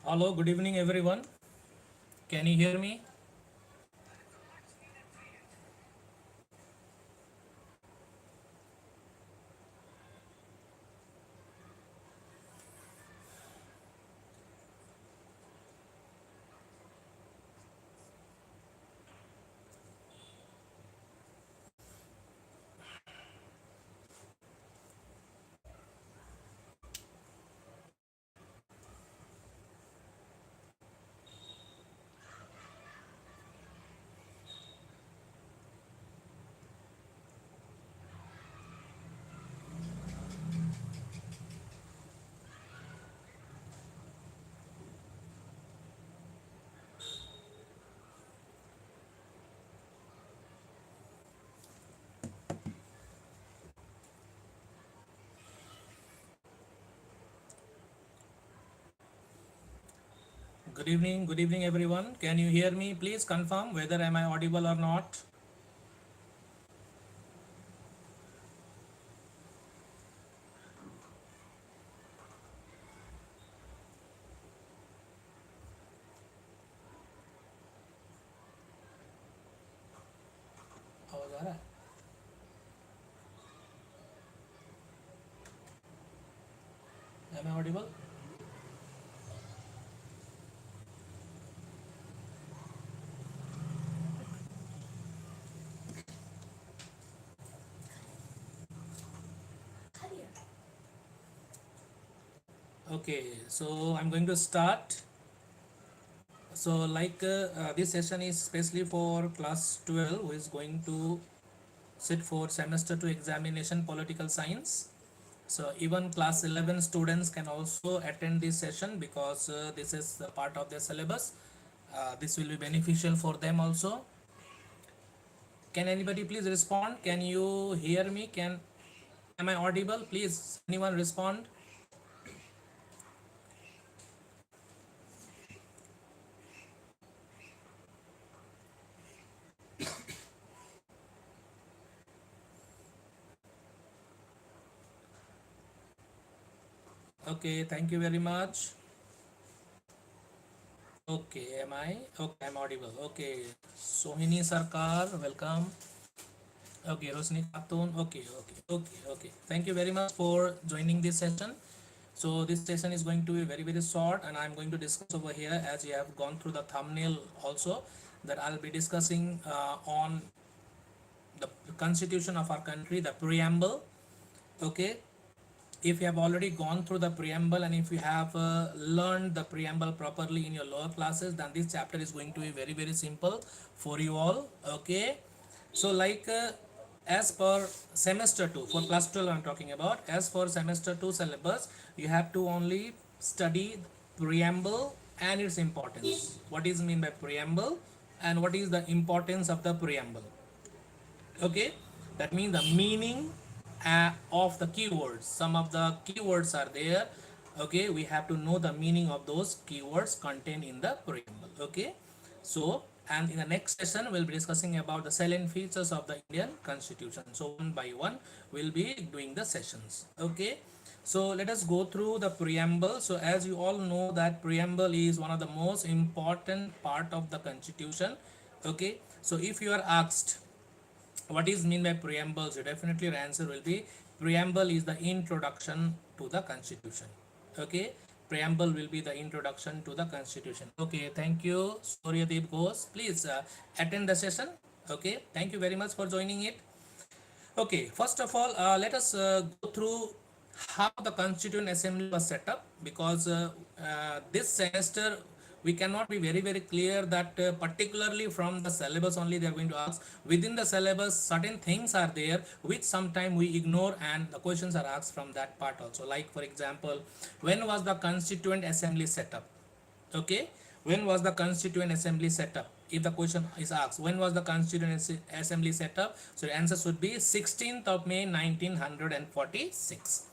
Hello, good evening everyone. Can you hear me? Good evening everyone. Can you hear me? Please confirm whether am I audible or not. आवाज आ रहा है? Am I audible? Okay, so I'm going to start. So this session is especially for class 12 who is going to sit for semester 2 examination political science. So even class 11 students can also attend this session because this is the part of their syllabus. This will be beneficial for them also. Can anybody please respond? Can you hear me? Am I audible? Please, anyone respond? Okay, thank you very much. Okay, am I? Okay, I'm audible. Okay, Sohini Sarkar, welcome. Okay, Rosni Khatun. Okay. Thank you very much for joining this session. So this session is going to be very short, and I'm going to discuss over here, as you have gone through the thumbnail also, that I'll be discussing on the constitution of our country, the preamble. Okay, if you have already gone through the preamble and if you have learned the preamble properly in your lower classes, then this chapter is going to be very simple for you all. Okay, so as per semester 2 for class 12 I'm talking about, as for semester 2 syllabus, you have to only study preamble and its importance. What is mean by preamble and what is the importance of the preamble? Okay, that means the meaning of the keywords. Some of the keywords are there. Okay, we have to know the meaning of those keywords contained in the preamble. Okay, so and in the next session we'll be discussing about the salient features of the Indian Constitution. So one by one we'll be doing the sessions. Okay, so let us go through the preamble. So as you all know that preamble is one of the most important part of the Constitution. Okay, so if you are asked what is mean by preamble, so definitely your answer will be preamble is the introduction to the constitution. Okay, preamble will be the introduction to the constitution. Okay, thank you Suryadeep Ghosh, please attend the session. Okay, thank you very much for joining it. Okay, first of all, let us go through how the Constituent Assembly was set up, because this semester we cannot be very clear that particularly from the syllabus only they are going to ask. Within the syllabus certain things are there which sometimes we ignore, and the questions are asked from that part also. Like for example, when was the Constituent Assembly set up? Okay, when was the Constituent Assembly set up? If the question is asked when was the Constituent Assembly set up, so the answer should be 16th of May 1946.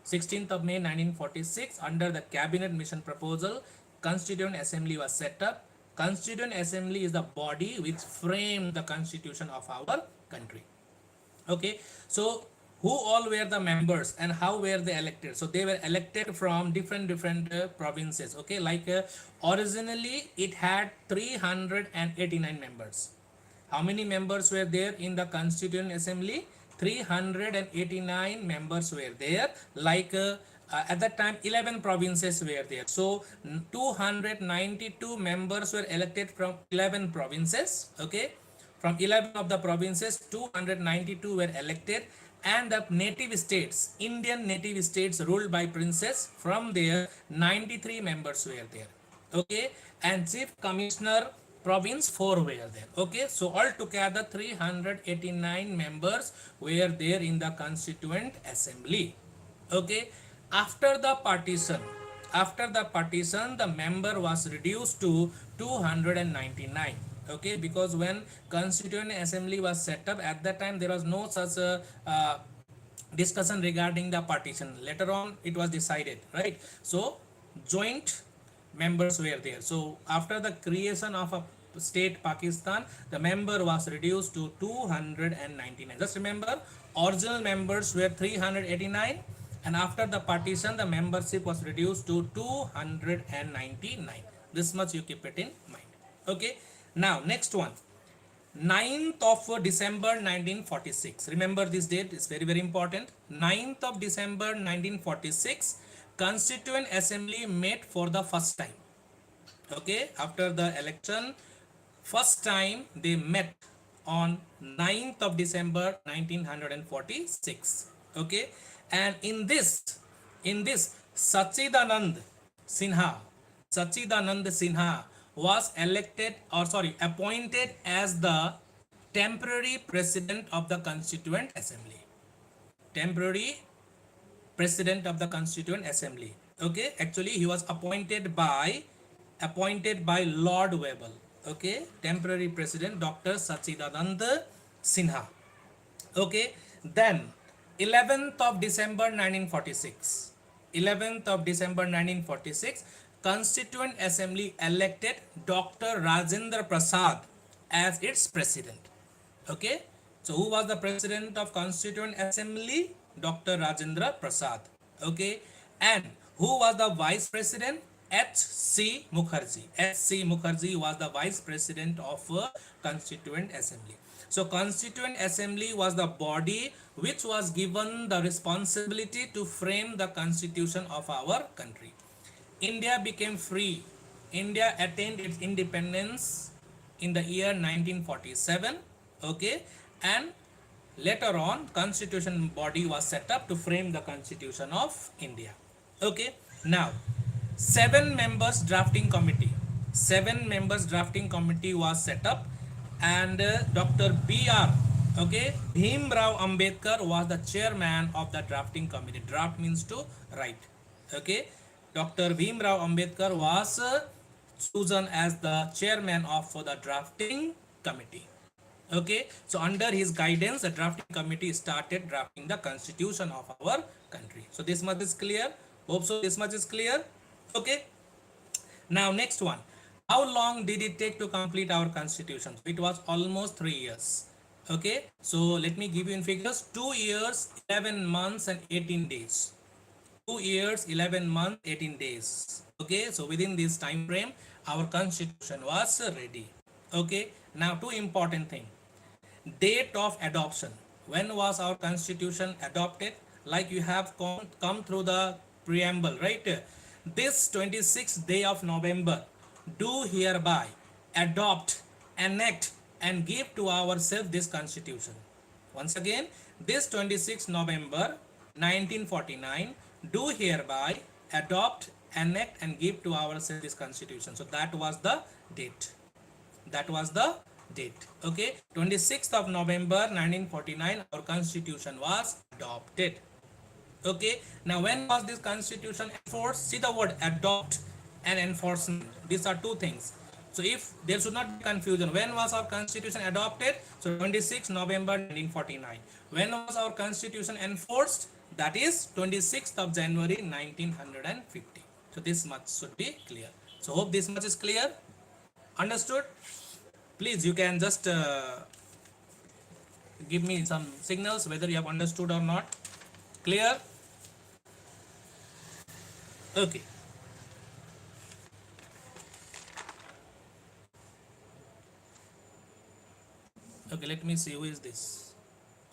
16th of May 1946, under the cabinet mission proposal, Constituent Assembly was set up. Constituent Assembly is the body which framed the constitution of our country. Okay, so who all were the members and how were they elected. So they were elected from different provinces. Okay, like originally it had 389 members. How many members were there in the Constituent Assembly? 389 members were there. Like at that time 11 provinces were there. So 292 members were elected from 11 provinces. Okay, from 11 of the provinces 292 were elected, and the native states, Indian native states ruled by princes, from there 93 members were there. Okay, and chief commissioner province 4 were there. Okay, so altogether 389 members were there in the Constituent Assembly. Okay, after the partition, the member was reduced to 299. Okay, because when Constituent Assembly was set up, at that time there was no such discussion regarding the partition. Later on it was decided, right? So joint members were there. So after the creation of a state Pakistan, the member was reduced to 299. Just remember, original members were 389, and after the partition the membership was reduced to 299. This much you keep it in mind. Okay, now next one, 9th of December 1946. Remember this date, is very important. 9th of December 1946, Constituent Assembly met for the first time. Okay, after the election, first time they met on 9th of December 1946. Okay, and in this Sachidanand Sinha was appointed as the temporary president of the Constituent Assembly. Temporary president of the Constituent Assembly. Okay, actually he was appointed by Lord Webble. Okay, temporary president Dr. Sachidanand Sinha. Okay, then 11th of December 1946. 11th of December 1946, Constituent Assembly elected Dr. Rajendra Prasad as its president. Okay, so who was the president of Constituent Assembly? Dr. Rajendra Prasad. Okay, and who was the vice president? H.C. Mukherjee. H.C. Mukherjee was the vice president of Constituent Assembly. So Constituent Assembly was the body which was given the responsibility to frame the constitution of our country. India became free. India attained its independence in the year 1947. Okay, and later on constitution body was set up to frame the constitution of India. Okay, now 7 members drafting committee was set up, and Dr. B.R. Okay, Bhimrao Ambedkar was the chairman of the drafting committee. Draft means to write. Okay, Dr. Bhimrao Ambedkar was chosen as the chairman of the drafting committee. Okay, so under his guidance the drafting committee started drafting the constitution of our country. So this much is clear. Hope so this much is clear. Okay, now next one, how long did it take to complete our constitution? It was almost 3 years. Okay, so let me give you in figures. 2 years 11 months and 18 days. 2 years 11 months 18 days. Okay, so within this time frame our constitution was ready. Okay, now two important things. Date of adoption. When was our constitution adopted? Like you have come through the preamble, right? This 26th day of November, do hereby adopt, enact and give to ourselves this constitution. Once again, this 26th November 1949, do hereby adopt, enact and give to ourselves this constitution. So that was the date. Okay, 26th of November 1949 our constitution was adopted. Okay, now when was this constitution enforced? See the word adopt and enforcement, these are two things. So if there should not be confusion, when was our constitution adopted? So 26th November 1949. When was our constitution enforced? That is 26th of January 1950. So this much should be clear. So hope this much is clear. Understood? Please you can just give me some signals whether you have understood or not. Clear? Okay. Okay, let me see who is this.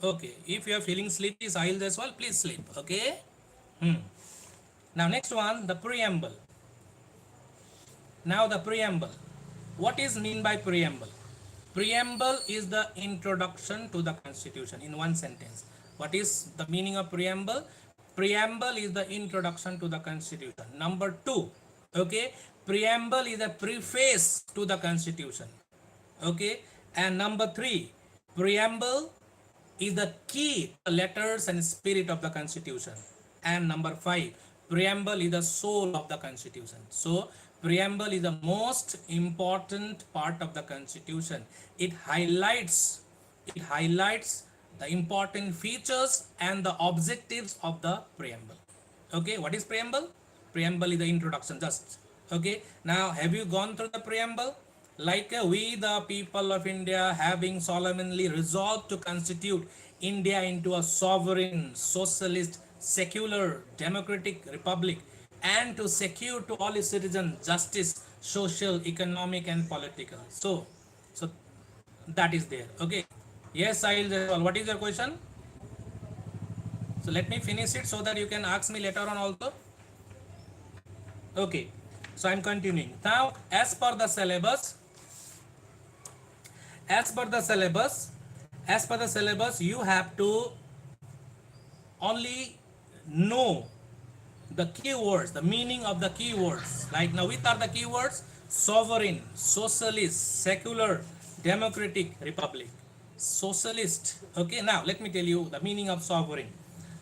Okay, if you are feeling sleepy, Sahil as well, please sleep. Okay. Now next one, the preamble. Now the preamble. What is mean by preamble? Preamble is the introduction to the constitution in one sentence. What is the meaning of preamble? Preamble is the introduction to the constitution. Number two, okay, preamble is a preface to the constitution. Okay, and number three, preamble is the key letters and spirit of the constitution. And number five, preamble is the soul of the constitution. So preamble is the most important part of the constitution. It highlights the important features and the objectives of the preamble. Okay, what is preamble? Preamble is the introduction, just. Okay, now have you gone through the preamble? Like we the people of India having solemnly resolved to constitute India into a sovereign, socialist, secular, democratic republic, and to secure to all its citizens justice, social, economic and political. So that is there. Okay. Yes, Sahil, what is your question? So let me finish it so that you can ask me later on also. Okay. So I'm continuing. Now, as per the syllabus, you have to only know the keywords, the meaning of the keywords. Like now, which are the keywords? Sovereign, socialist, secular, democratic, republic. Socialist. Okay, now let me tell you the meaning of sovereign.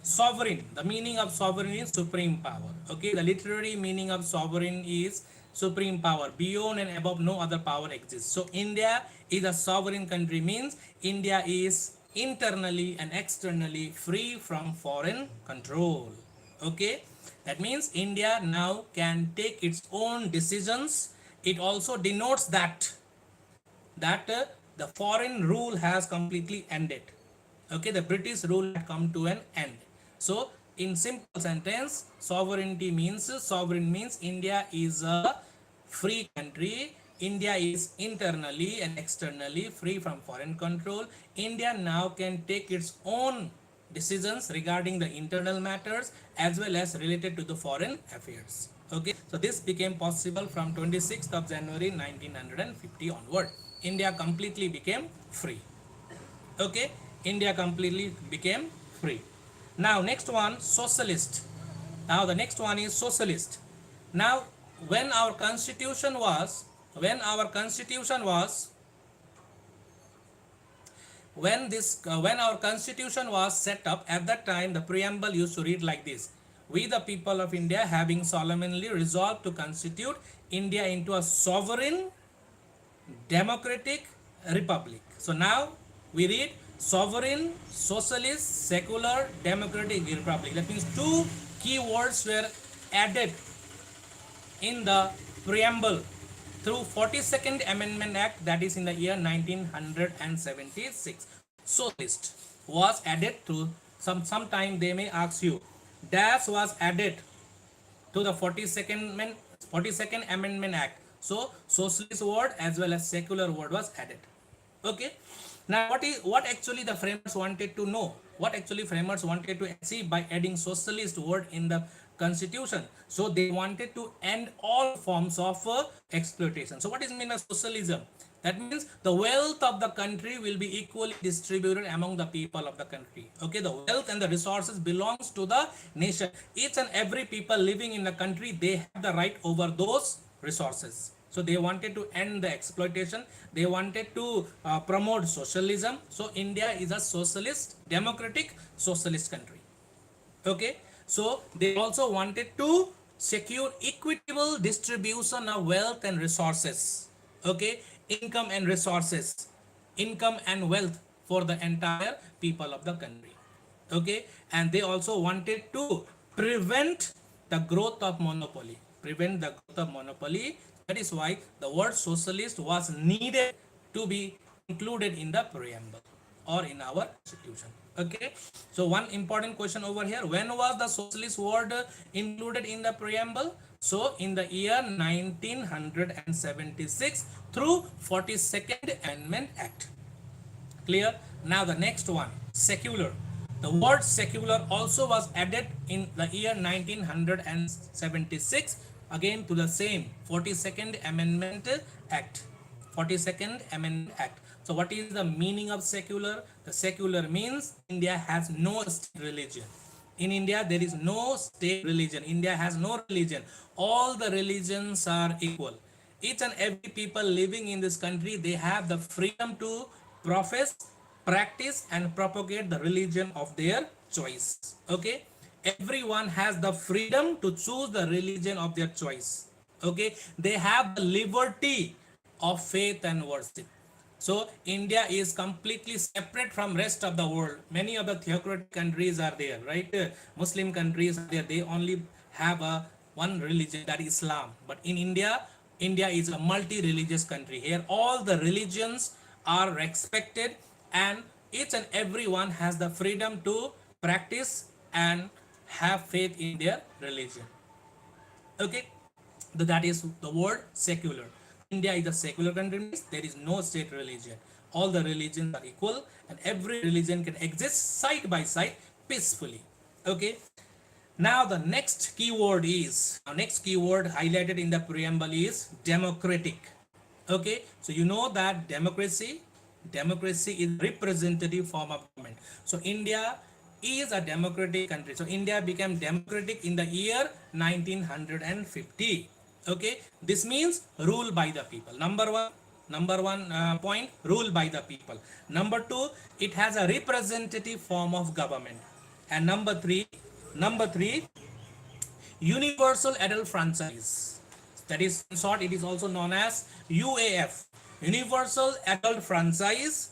Sovereign, the meaning of sovereign is supreme power. Okay, the literary meaning of sovereign is supreme power. Beyond and above no other power exists. So India is a sovereign country, means India is internally and externally free from foreign control. Okay, that means India now can take its own decisions. It also denotes that the foreign rule has completely ended. Okay, the British rule had come to an end. So in simple sentence, sovereign means India is a free country. India is internally and externally free from foreign control. India now can take its own decisions regarding the internal matters as well as related to the foreign affairs. Okay, so this became possible from 26th of January 1950 onward. India completely became free. Okay, India completely became free. Now next one, socialist. Now the next one is socialist. Now when our constitution was when our constitution was set up, at that time the preamble used to read like this: we the people of India having solemnly resolved to constitute India into a sovereign, democratic republic. So now we read sovereign, socialist, secular, democratic republic. That means two keywords were added in the preamble through 42nd Amendment Act, that is in the year 1976. Socialist was added to sometime they may ask you, dash was added to the 42nd Amendment Act. So socialist word as well as secular word was added. Okay. Now what actually the framers wanted to know? What actually framers wanted to achieve by adding socialist word in the constitution? So they wanted to end all forms of exploitation. So what is mean by socialism? That means the wealth of the country will be equally distributed among the people of the country. Okay, the wealth and the resources belongs to the nation. Each and every people living in the country, they have the right over those resources. So they wanted to end the exploitation. They wanted to promote socialism. So India is a socialist, democratic, socialist country. Okay. So they also wanted to secure equitable distribution of wealth and resources. Okay. Income and resources, income and wealth for the entire people of the country. Okay. And they also wanted to prevent the growth of monopoly. That is why the word socialist was needed to be included in the preamble or in our constitution. Okay, so one important question over here: when was the socialist word included in the preamble? So in the year 1976 through 42nd Amendment Act. Clear? Now the next one, secular. The word secular also was added in the year 1976, again to the same 42nd Amendment Act. 42nd Amendment Act. So what is the meaning of secular? The secular means India has no state religion. In India, there is no state religion. India has no religion. All the religions are equal. Each and every people living in this country, they have the freedom to profess, practice and propagate the religion of their choice. Okay, everyone has the freedom to choose the religion of their choice. Okay, they have the liberty of faith and worship. So India is completely separate from rest of the world. Many of the theocratic countries are there, right? Muslim countries are there. They only have a one religion, that is Islam. But in India, India is a multi-religious country. Here all the religions are respected, and each and everyone has the freedom to practice and have faith in their religion. Okay, that is the word secular. India is a secular country, means there is no state religion. All the religions are equal and every religion can exist side by side peacefully. Okay, now the next keyword is, next keyword highlighted in the preamble is democratic. Okay, so you know that democracy is representative form of government. So India is a democratic country. So India became democratic in the year 1950. Okay, this means rule by the people. Number one point, rule by the people. Number two, it has a representative form of government. And number three, universal adult franchise. That is, in short, it is also known as UAF. Universal adult franchise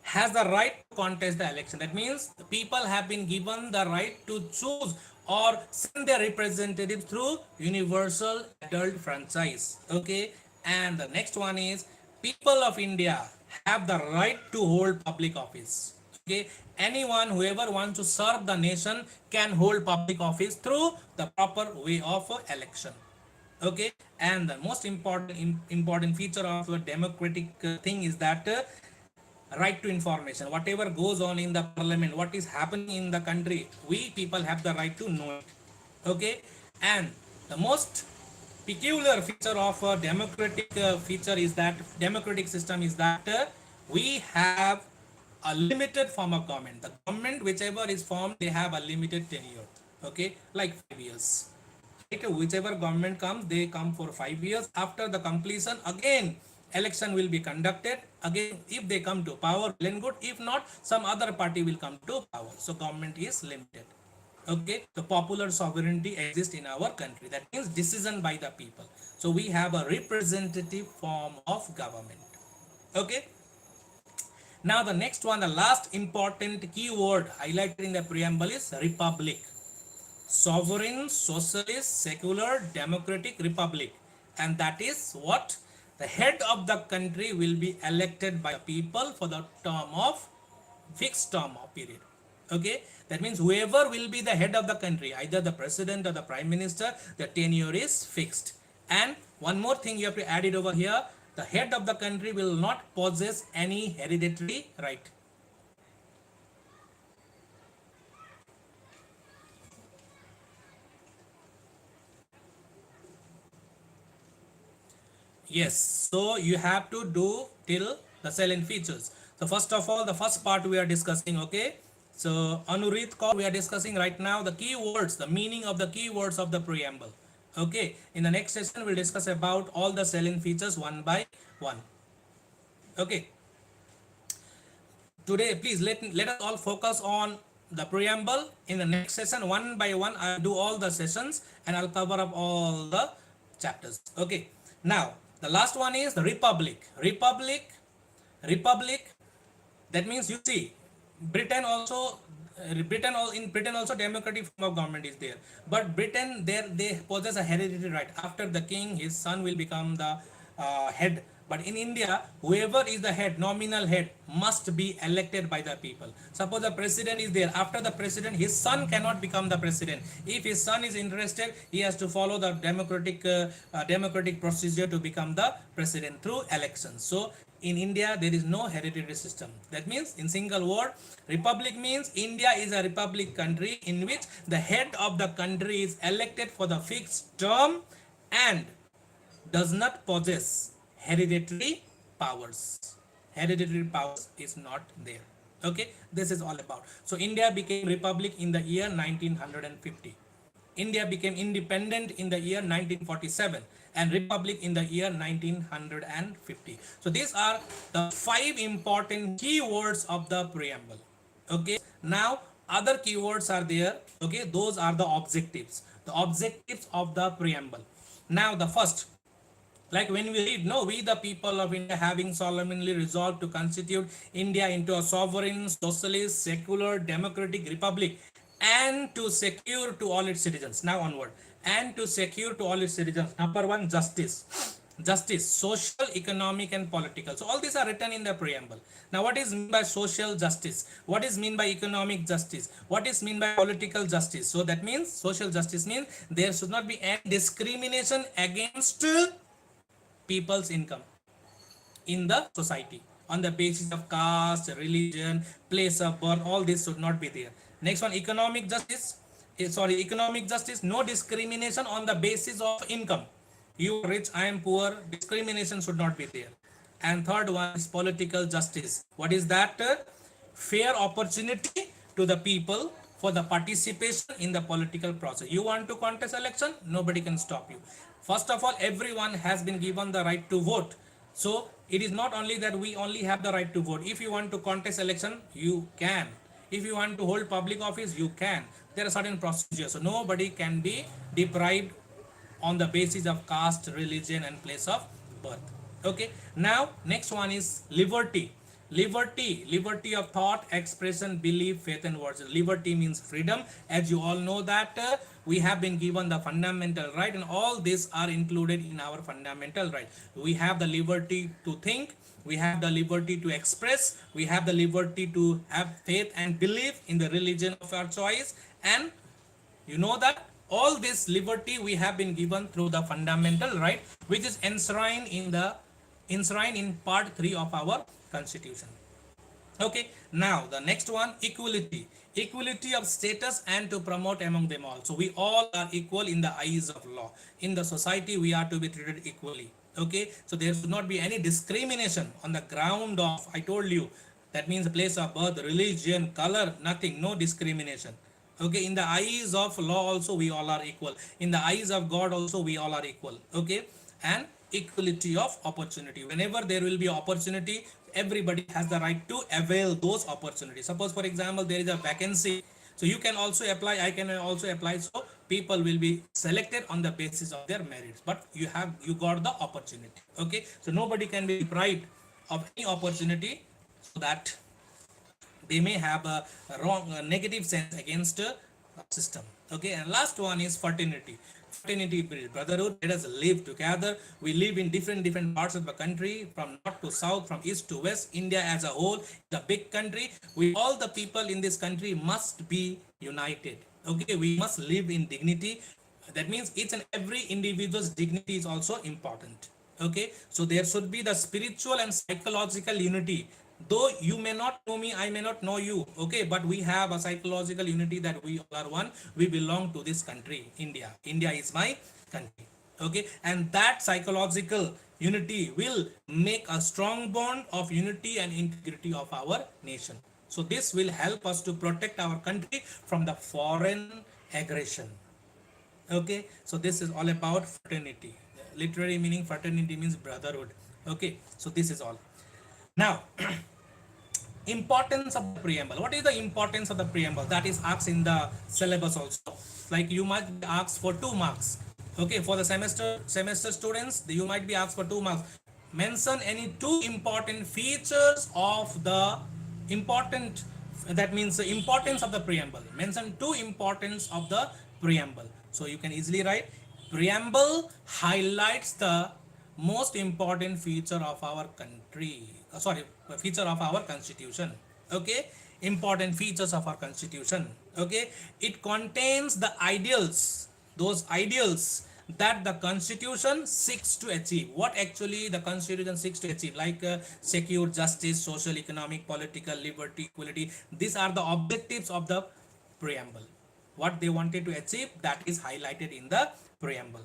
has the right to contest the election. That means the people have been given the right to choose or send their representatives through universal adult franchise. Okay, and the next one is people of India have the right to hold public office. Okay, anyone, whoever wants to serve the nation can hold public office through the proper way of election. Okay, and the most important feature of a democratic thing is that right to information. Whatever goes on in the parliament, what is happening in the country, we people have the right to know it. Okay, and the most peculiar feature of a democratic feature is that democratic system is that we have a limited form of government. The government whichever is formed, they have a limited tenure. Okay, like 5 years. Right? Whichever government comes, they come for 5 years. After the completion, again election will be conducted. Again, if they come to power, well and good. If not, some other party will come to power. So government is limited. Okay, the popular sovereignty exists in our country. That means decision by the people. So we have a representative form of government. Okay, now the next one, the last important keyword highlighted in the preamble is republic. Sovereign, socialist, secular, democratic republic. And that is what? The head of the country will be elected by people for the term of, fixed term of period. Okay, that means whoever will be the head of the country, either the president or the prime minister, the tenure is fixed. And one more thing you have to add it over here: the head of the country will not possess any hereditary right. Yes, so you have to do till the salient features. So first of all, the first part we are discussing. Okay, so Anurit call, we are discussing right now the keywords, the meaning of the keywords of the preamble. Okay, in the next session we'll discuss about all the salient features one by one. Okay, today please let us all focus on the preamble. In the next session, one by one, I'll do all the sessions and I'll cover up all the chapters. Okay, now the last one is the republic. Republic, that means, you see, Britain also, in Britain also democratic form of government is there, but Britain, there they possess a hereditary right. After the king, his son will become the head But in India, whoever is the head, nominal head, must be elected by the people. Suppose the president is there. After the president, his son cannot become the president. If his son is interested, he has to follow the democratic procedure to become the president through elections. So in India, there is no hereditary system. That means, in single word, republic means India is a republic country in which the head of the country is elected for the fixed term and does not possess hereditary powers. Hereditary powers is not there. Okay, this is all about. So India became republic in the year 1950. India became independent in the year 1947 and republic in the year 1950. So these are the 5 important keywords of the preamble. Okay, now other keywords are there. Okay, those are the objectives. The objectives of the preamble. Now the first, like when we read, no, we the people of India having solemnly resolved to constitute India into a sovereign, socialist, secular, democratic republic and to secure to all its citizens. Now onward. And to secure to all its citizens. Number 1, justice. Justice, social, economic and political. So all these are written in the preamble. Now what is meant by social justice? What is meant by economic justice? What is meant by political justice? So that means social justice means there should not be any discrimination against people's income in the society on the basis of caste, religion, place of birth. All this should not be there. Next one, economic justice. Economic justice, no discrimination on the basis of income. You are rich, I am poor, discrimination should not be there. And third one is political justice. What is that? Fair opportunity to the people for the participation in the political process. You want to contest election, nobody can stop you. First of all, everyone has been given the right to vote. So it is not only that we only have the right to vote. If you want to contest election, you can. If you want to hold public office, you can. There are certain procedures. So nobody can be deprived on the basis of caste, religion and place of birth. Okay. Now next one is liberty. Liberty of thought, expression, belief, faith and words. Liberty means freedom. As you all know that we have been given the fundamental right, and all these are included in our fundamental right. We have the liberty to think, we have the liberty to express, we have the liberty to have faith and belief in the religion of our choice, and you know that all this liberty we have been given through the fundamental right, which is enshrined in part 3 of our constitution. Okay, now the next one, equality of status and to promote among them all. So we all are equal in the eyes of law. In the society we are to be treated equally. Okay, so there should not be any discrimination on the ground of, I told you, that means the place of birth, religion, color, nothing, no discrimination. Okay, in the eyes of law also we all are equal. In the eyes of God also we all are equal. Okay, and equality of opportunity. Whenever there will be opportunity, everybody has the right to avail those opportunities. Suppose for example there is a vacancy, so you can also apply, I can also apply. So people will be selected on the basis of their merits, but you got the opportunity. Okay, so nobody can be deprived of any opportunity so that they may have a negative sense against a system. Okay, and last one is fraternity. Fraternity, brotherhood. Let us live together. We live in different parts of the country, from north to south, from east to west. India as a whole is a big country. All the people in this country must be united. Okay, we must live in dignity. That means each and every individual's dignity is also important. Okay, so there should be the spiritual and psychological unity. Though you may not know me, I may not know you, okay, but we have a psychological unity that we all are one. We belong to this country, India. India is my country. Okay, and that psychological unity will make a strong bond of unity and integrity of our nation. So this will help us to protect our country from the foreign aggression. Okay, so this is all about fraternity. Literary meaning fraternity means brotherhood. Okay, so this is all. Now, importance of the preamble. What is the importance of the preamble? That is asked in the syllabus also. Like you might be asked for 2 marks. Okay, for the semester students, you might be asked for 2 marks. Mention any 2 important features of the importance of the preamble. Mention 2 importance of the preamble. So you can easily write, preamble highlights the most important feature of our country, feature of our constitution. Okay, important features of our constitution. Okay, it contains the ideals, those ideals that the constitution seeks to achieve. What actually the constitution seeks to achieve, like secure justice, social, economic, political, liberty, equality. These are the objectives of the preamble. What they wanted to achieve, that is highlighted in the preamble.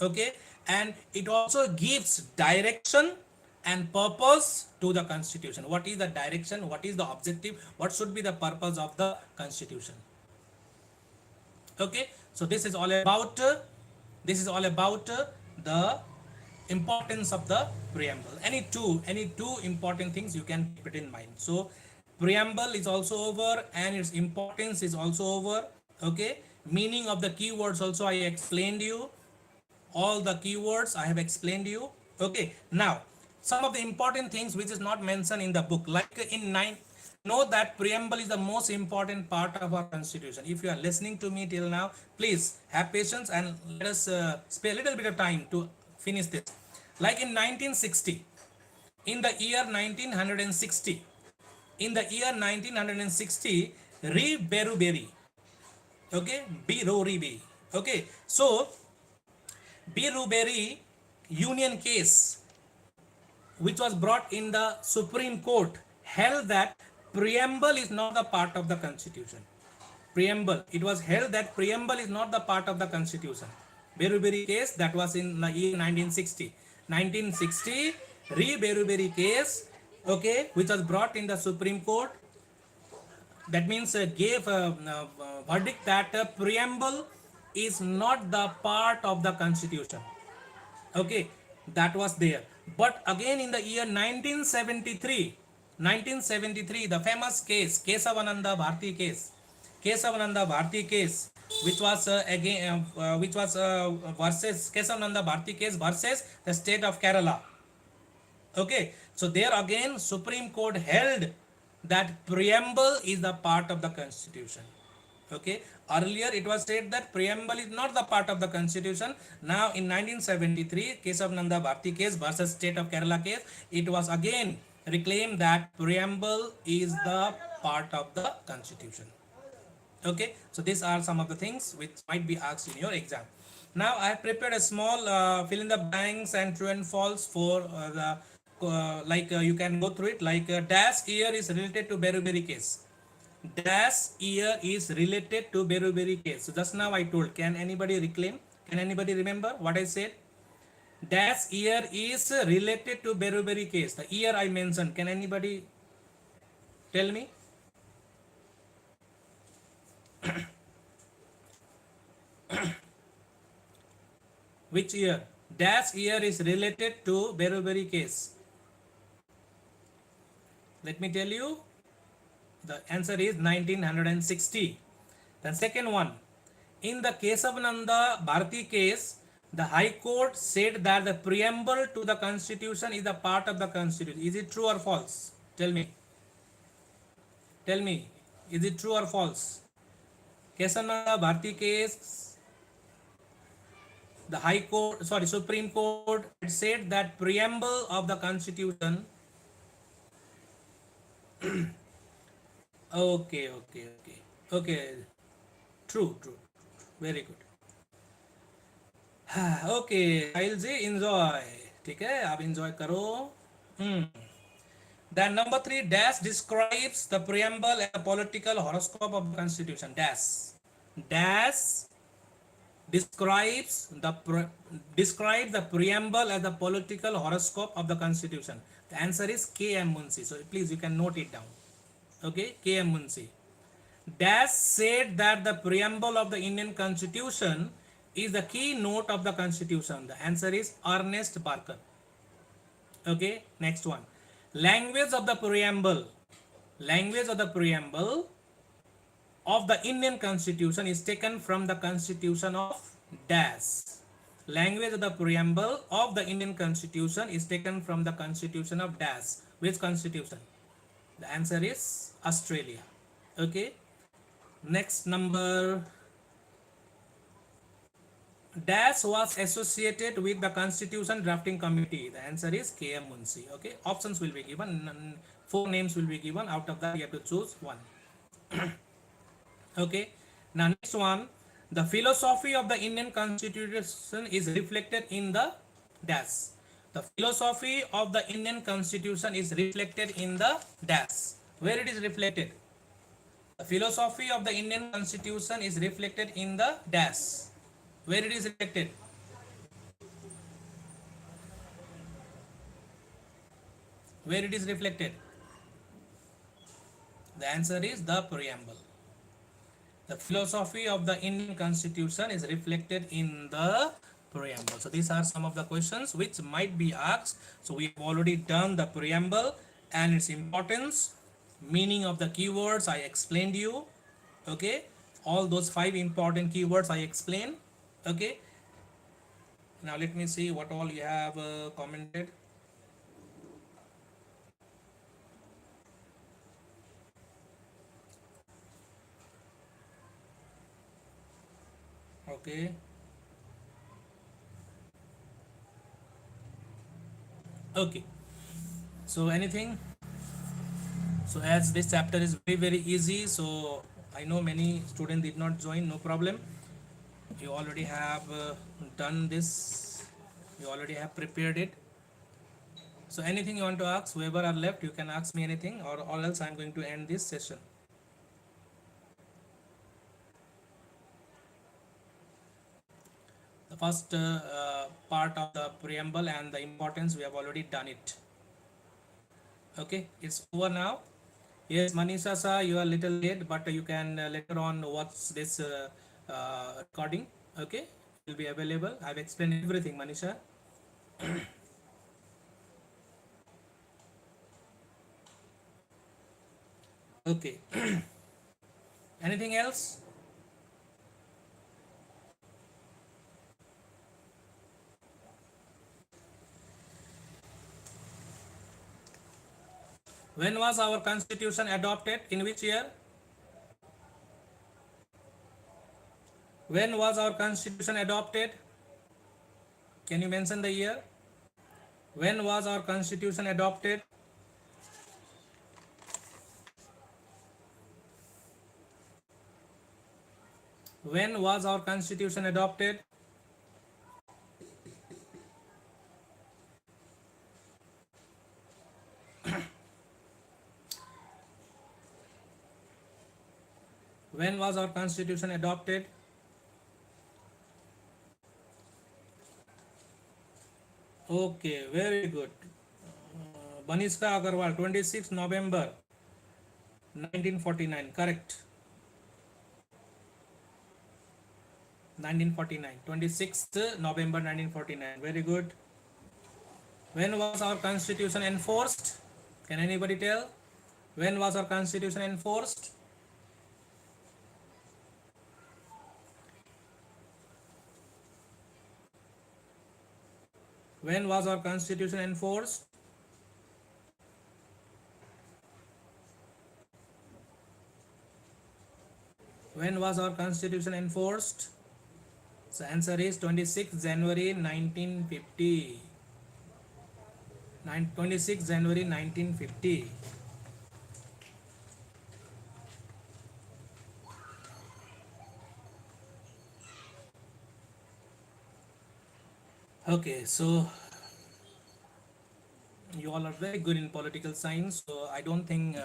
Okay, and it also gives direction and purpose to the constitution. What is the direction, what is the objective, what should be the purpose of the constitution? Okay, so this is all about the importance of the preamble. Any two important things you can keep it in mind. So preamble is also over and its importance is also over. Okay, meaning of the keywords also I explained you. All the keywords I have explained you. Okay, now some of the important things which is not mentioned in the book, like in 9, know that preamble is the most important part of our constitution. If you are listening to me till now, please have patience and let us spare a little bit of time to finish this. Like in 1960, in the year 1960, Re Beruberi, okay, Biroribe, okay, so Biruberi union case, which was brought in the Supreme Court, held that preamble is not the part of the constitution. Preamble, it was held that preamble is not the part of the constitution. Beruberi case, that was in the year 1960. 1960, Beruberi case, okay, which was brought in the Supreme Court, that means gave a verdict that preamble is not the part of the constitution. Okay, that was there. But again in the year 1973, the famous case, Kesavananda Bharti case, which was versus Kesavananda Bharti case versus the state of Kerala. Okay, so there again Supreme Court held that preamble is the part of the constitution. Okay, earlier it was said that preamble is not the part of the constitution. Now in 1973, Kesavananda Bharti case versus state of Kerala case, it was again reclaimed that preamble is the part of the constitution. Okay, so these are some of the things which might be asked in your exam. Now I have prepared a small fill in the blanks and true and false for the you can go through it, like dash year is related to Beruberi case. Dash year is related to Beruberi case. So just now I told, can anybody reclaim? Can anybody remember what I said? Dash year is related to Beruberi case. The year I mentioned, can anybody tell me? Which year? Dash year is related to Beruberi case. Let me tell you, the answer is 1960. Then second one, in the Kesavananda Bharti case, the High Court said that the preamble to the constitution is a part of the constitution. Is it true or false? Tell me. Tell me, is it true or false? Kesavananda Bharti case, the High Court, Supreme Court said that preamble of the constitution. Okay. True. Very good. Okay, I'll say enjoy. ठीक है, आप enjoy करो. Then number 3, dash describes the preamble and the political horoscope of the constitution. Dash describes the preamble as the political horoscope of the constitution. The answer is K.M. Munshi. So please you can note it down. Okay, K.M. Munshi. Dash said that the preamble of the Indian constitution is the keynote of the constitution. The answer is Ernest Barker. Okay, next one. Language of the preamble of the Indian constitution is taken from the constitution of dash. Language of the preamble of the Indian constitution is taken from the constitution of dash. Which constitution? The answer is Australia. Okay, next number Dash was associated with the Constitution Drafting Committee. The answer is K.M. Munshi. Okay, options will be given. 4 names will be given. Out of that, you have to choose one. Okay. Now, next one. The philosophy of the Indian Constitution is reflected in the dash. The philosophy of the Indian Constitution is reflected in the dash. Where it is reflected? The philosophy of the Indian Constitution is reflected in the dash. Where it is reflected? Where it is reflected? The answer is the preamble. The philosophy of the Indian Constitution is reflected in the preamble. So these are some of the questions which might be asked. So we have already done the preamble and its importance, meaning of the keywords I explained you. Okay, all those 5 important keywords I explained. Okay, now let me see what all you have commented. Okay. Okay. So anything? So as this chapter is very easy, so I know many students did not join, no problem. You already have done this. You already have prepared it. So anything you want to ask, whoever are left, you can ask me anything, or else I am going to end this session. The first part of the preamble and the importance, we have already done it. Okay, it's over now. Yes, Manisha sir, you are little late, but you can later on watch this recording. Okay, it will be available. I've explained everything, Manisha. Okay. Anything else? When was our constitution adopted? In which year? When was our constitution adopted? Can you mention the year? When was our constitution adopted? When was our constitution adopted? When was our constitution adopted? Okay, very good. Banishka Agarwal, 26 November 1949, correct. 1949, 26th November 1949, very good. When was our constitution enforced? Can anybody tell? When was our constitution enforced? When was our constitution enforced? When was our constitution enforced? So answer is 26 January 1950. 26 January 1950. Okay, so you all are very good in political science, so I don't think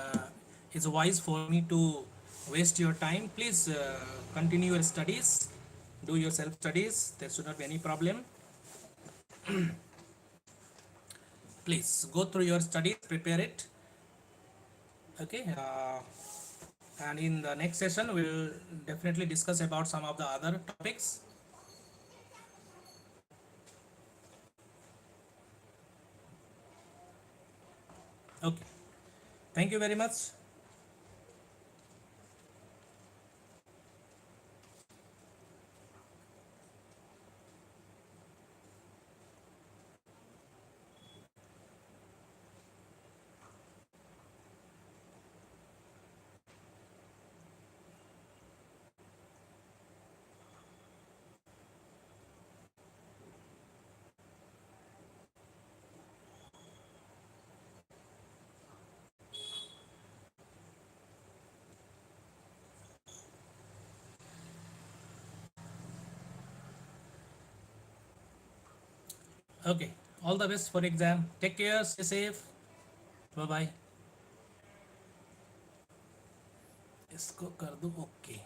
it's wise for me to waste your time. Please continue your studies, do your self studies, there should not be any problem. Please go through your studies, prepare it. Okay, and in the next session we'll definitely discuss about some of the other topics. Okay, thank you very much. Okay, all the best for exam. Take care, stay safe. Bye bye. इसको कर दूं okay